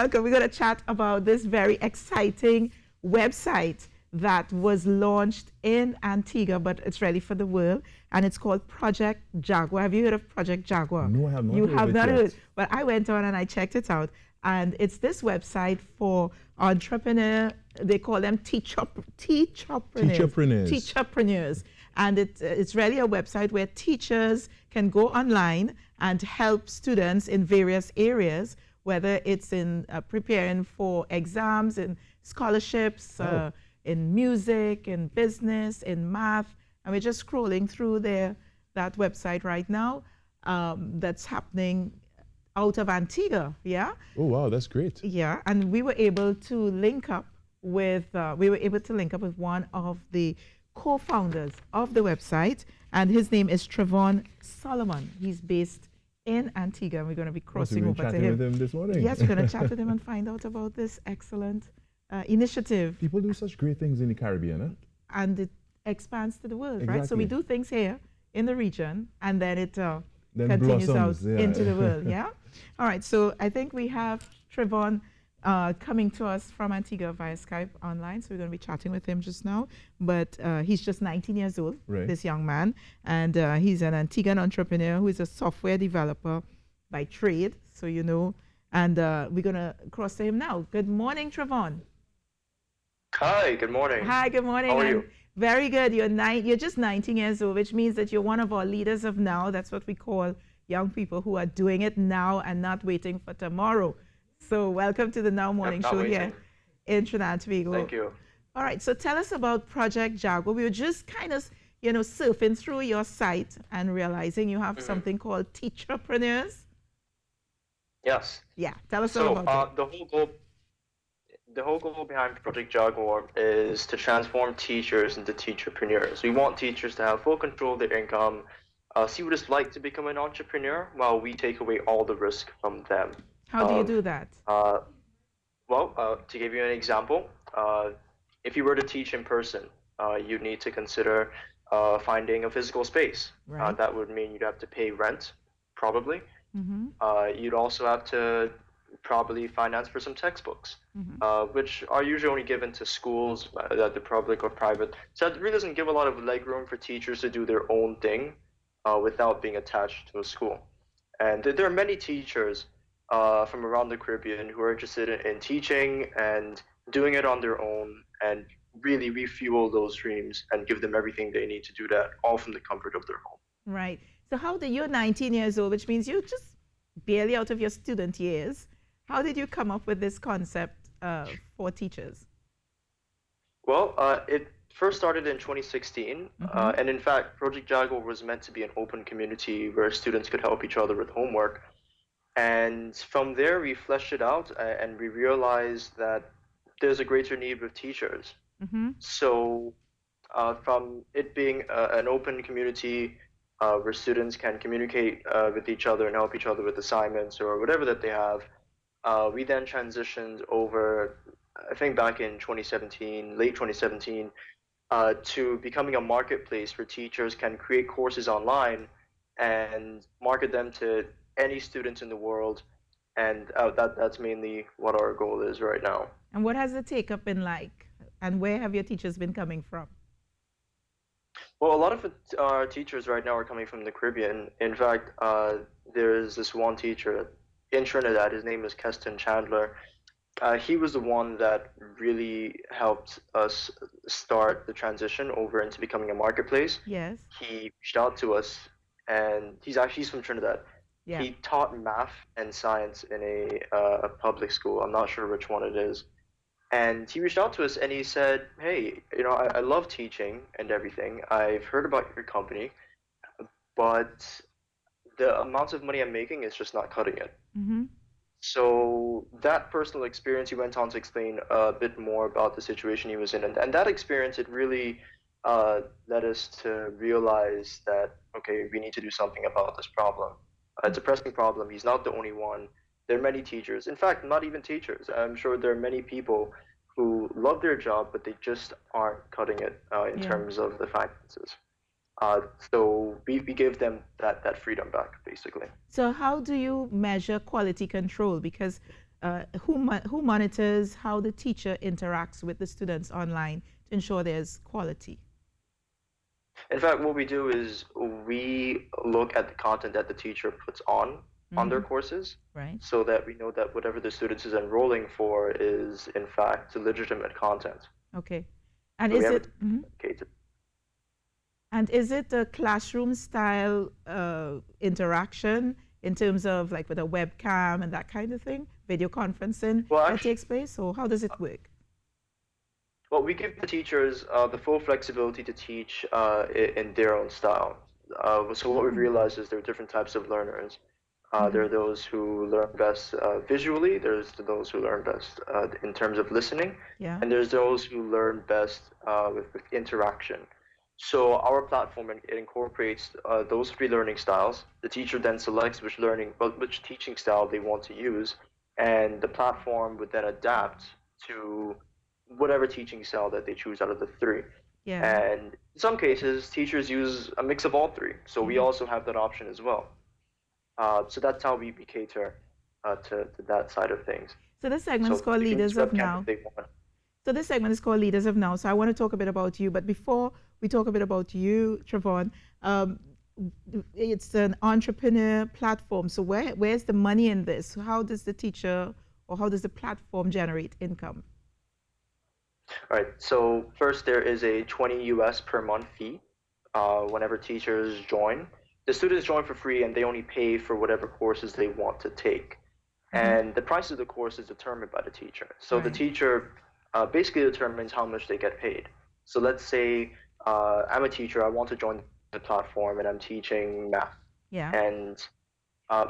Okay, we're going to chat about this very exciting website that was launched in Antigua, but it's ready for the world, and it's called Project Jaguar. Have you heard of Project Jaguar? No, I have not You heard have of it not yet. heard, but I went on and I checked it out, and it's this website for entrepreneur. They call them teacherpreneurs. And it's really a website where teachers can go online and help students in various areas, whether it's in preparing for exams, in scholarships, in music, in business, in math. And we're just scrolling through that website right now. That's happening out of Antigua, yeah? Oh, wow, that's great. Yeah, and we were able to link up with one of the co-founders of the website, and his name is Trevaun Solomon. He's based in Antigua, and we're going to be crossing over to him. With him this morning. Yes, we're going to chat with him and find out about this excellent initiative. People do such great things in the Caribbean, huh? And it expands to the world, right? So Exactly. we do things here in the region, and then it Then continues blossoms, out yeah. into the world, yeah? All right, so I think we have Trevaun coming to us from Antigua via Skype online, so we're going to be chatting with him just now. But he's just 19 years old, Right. this young man, and he's an Antiguan entrepreneur who is a software developer by trade, so you know, and we're going to cross to him now. Good morning, Trevaun. Hi, good morning. Hi, good morning. How are and you? Very good. You're just 19 years old, which means that you're one of our leaders of now. That's what we call young people who are doing it now and not waiting for tomorrow. So welcome to the Now Morning not Show here waiting. in Trinidad and Tobago. Thank you. All right, so tell us about Project Jaguar. We were just kind of, surfing through your site and realizing you have something called Teacherpreneurs. Yes. Yeah, tell us all So about it. the whole goal behind Project Jaguar is to transform teachers into teacherpreneurs. We want teachers to have full control of their income, see what it's like to become an entrepreneur, while we take away all the risk from them. How do you do that? To give you an example, if you were to teach in person, you'd need to consider finding a physical space. Right. That would mean you'd have to pay rent, probably. Mm-hmm. You'd also have to probably finance for some textbooks, which are usually only given to schools, that the public or private. So it really doesn't give a lot of leg room for teachers to do their own thing without being attached to a school. And there are many teachers from around the Caribbean who are interested in teaching and doing it on their own and really refuel those dreams and give them everything they need to do that, all from the comfort of their home. Right. So you're 19 years old, which means you're just barely out of your student years. How did you come up with this concept for teachers? Well, it first started in 2016, and in fact, Project Jaguar was meant to be an open community where students could help each other with homework. And from there, we fleshed it out, and we realized that there's a greater need with teachers. So, from it being an open community where students can communicate with each other and help each other with assignments or whatever that they have, we then transitioned over, I think back in 2017, late 2017, to becoming a marketplace where teachers can create courses online and market them to any students in the world. And that's mainly what our goal is right now. And what has the take-up been like? And where have your teachers been coming from? Well, a lot of our teachers right now are coming from the Caribbean. In fact, there's this one teacher in Trinidad. His name is Keston Chandler. He was the one that really helped us start the transition over into becoming a marketplace. Yes. He reached out to us, and he's from Trinidad. Yeah. He taught math and science in a public school. I'm not sure which one it is. And he reached out to us and he said, hey, I love teaching and everything. I've heard about your company, but the amount of money I'm making is just not cutting it. So that personal experience, he went on to explain a bit more about the situation he was in. And that experience, it really led us to realize that, okay, we need to do something about this problem. It's a pressing problem. He's not the only one. There are many teachers. In fact, not even teachers. I'm sure there are many people who love their job, but they just aren't cutting it in terms of the finances. So we give them that freedom back, basically. So how do you measure quality control? Because who monitors how the teacher interacts with the students online to ensure there's quality? In fact, what we do is we look at the content that the teacher puts on their courses, Right. so that we know that whatever the students is enrolling for is in fact legitimate content. Okay. And So we is have it okay, and is it a classroom style interaction in terms of like with a webcam and that kind of thing, video conferencing well, that actually, takes place, or how does it work? well, we give the teachers the full flexibility to teach in their own style. So what we've Oh. realized is there are different types of learners. There Mhm. are those who learn best visually. There's those who learn best in terms of listening, Yeah. and there's those who learn best with interaction. So our platform it incorporates those three learning styles. The teacher then selects which teaching style they want to use, and the platform would then adapt to whatever teaching style that they choose out of the three. Yeah. And in some cases, teachers use a mix of all three. So we Yeah. also have that option as well. So that's how we cater to that side of things. So this segment is So called they can use Leaders of webcam Now. if they want. So this segment is called Leaders of Now. So I want to talk a bit about you, but before we talk a bit about you, Trevaun, it's an entrepreneur platform. So where's the money in this? How does the teacher or how does the platform generate income? All right. So first, there is a 20 US per month fee whenever teachers join. The students join for free, and they only pay for whatever courses they want to take. And the price of the course is determined by the teacher. So the Right. teacher basically determines how much they get paid. So let's say I'm a teacher, I want to join the platform and I'm teaching math. Yeah. And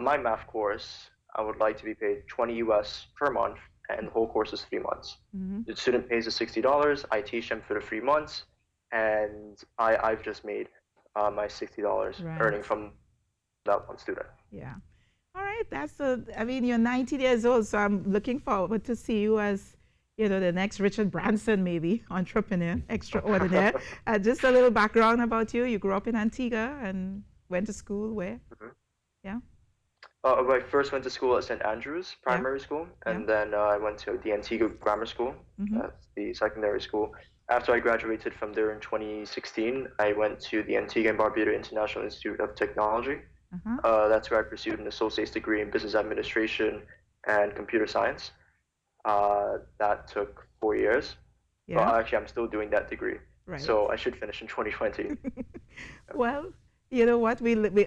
my math course, I would like to be paid 20 US per month, and the whole course is 3 months. Mhm. The student pays the $60, I teach them for the 3 months, and I've just made my $60 Right. earning from that one student. Yeah. All right. I mean, you're 19 years old, so I'm looking forward to see you as, the next Richard Branson, maybe, entrepreneur, extraordinaire. Just a little background about you. You grew up in Antigua and went to school where? Mhm. Yeah. I first went to school at St. Andrews Primary School, and Yeah. then I went to the Antigua Grammar School, Mhm. the secondary school. After I graduated from there in 2016, I went to the Antigua and Barbuda International Institute of Technology. Uh-huh. That's where I pursued an associate's degree in business administration and computer science. That took 4 years. But Yeah. actually, I'm still doing that degree. Right. So I should finish in 2020. Well, you know what?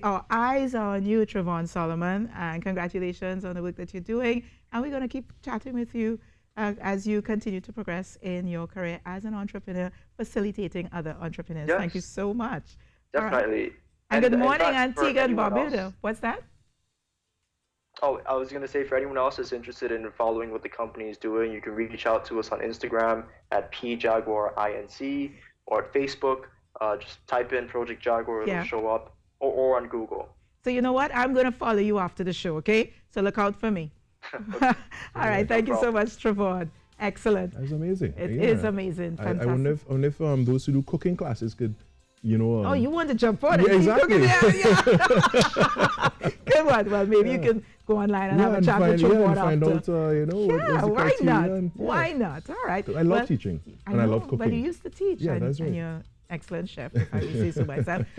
Our eyes are on you, Trevaun Solomon, and congratulations on the work that you're doing. And we're going to keep chatting with you as you continue to progress in your career as an entrepreneur, facilitating other entrepreneurs. Yes. Thank you so much. All right. Definitely. And good in morning, fact, for Antigua and anyone Barbuda. else- What's that? Oh, I was going to say for anyone else that's interested in following what the company is doing, you can reach out to us on Instagram at PJaguarINC or at Facebook. Just type in Project Jaguar, it'll Yeah. show up, or on Google. So you know what? I'm going to follow you after the show, okay? So look out for me. All right. Thank you so problem. much, Trevaun. Excellent. That was amazing. It Yeah. is amazing. I Fantastic. wonder if those who do cooking classes could, Oh, you want to jump on it? Yeah, exactly. Yeah. Good one. Well, maybe you can go online and have a chat with Trevaun and find after. out, what's Yeah, the why criteria not? and- Why not? All right. I love teaching and I love Well, you cooking. used to teach, Yeah, and, that's right. and you're an excellent chef, if I may say so myself.